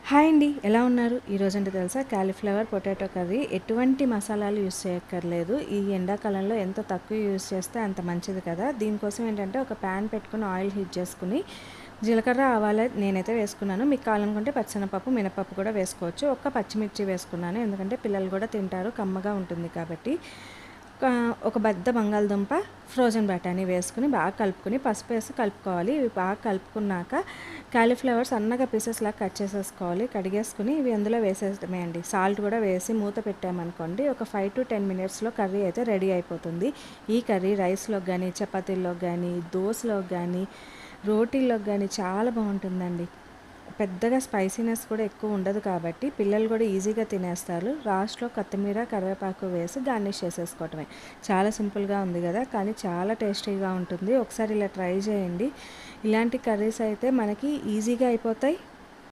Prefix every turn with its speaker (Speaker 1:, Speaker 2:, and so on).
Speaker 1: Hi అండి, ఎలా ఉన్నారు? ఈరోజంటే తెలుసా కాలీఫ్లవర్ పొటాటో కర్రీ. ఎటువంటి మసాలాలు యూస్ చేయక్కర్లేదు. ఈ ఎండాకాలంలో ఎంత తక్కువ యూస్ చేస్తే అంత మంచిది కదా. దీనికోసం ఏంటంటే ఒక ప్యాన్ పెట్టుకుని ఆయిల్ హీట్ చేసుకుని జీలకర్ర ఆవాలు నేనైతే వేసుకున్నాను. మీకు కావాలనుకుంటే పచ్చెనపప్పు మినపప్పు కూడా వేసుకోవచ్చు. ఒక్క పచ్చిమిర్చి వేసుకున్నాను, ఎందుకంటే పిల్లలు కూడా తింటారు, కమ్మగా ఉంటుంది కాబట్టి. ఒక పెద్ద బంగాళదుంప ఫ్రోజన్ బఠానీ వేసుకుని బాగా కలుపుకొని పసుపు వేసి కలుపుకోవాలి. ఇవి బాగా కలుపుకున్నాక కాలీఫ్లవర్స్ సన్నగా పీసెస్ లాగా కట్ చేసేసుకోవాలి. కడిగేసుకుని ఇవి అందులో వేసేయడమే అండి. సాల్ట్ కూడా వేసి మూత పెట్టామనుకోండి, ఒక 5 to 10 మినిట్స్లో కర్రీ అయితే రెడీ అయిపోతుంది. ఈ కర్రీ రైస్లోకి కానీ, చపాతీల్లోకి కానీ, దోశలోకి కానీ, రోటీల్లోకి కానీ చాలా బాగుంటుందండి. పెద్దగా స్పైసీనెస్ కూడా ఎక్కువ ఉండదు కాబట్టి పిల్లలు కూడా ఈజీగా తినేస్తారు. లాస్ట్లో కొత్తిమీర కరివేపాకు వేసి గార్నిష్ చేసేసుకోవటమే. చాలా సింపుల్గా ఉంది కదా, కానీ చాలా టేస్టీగా ఉంటుంది. ఒకసారి ఇలా ట్రై చేయండి. ఇలాంటి కర్రీస్ అయితే మనకి ఈజీగా అయిపోతాయి,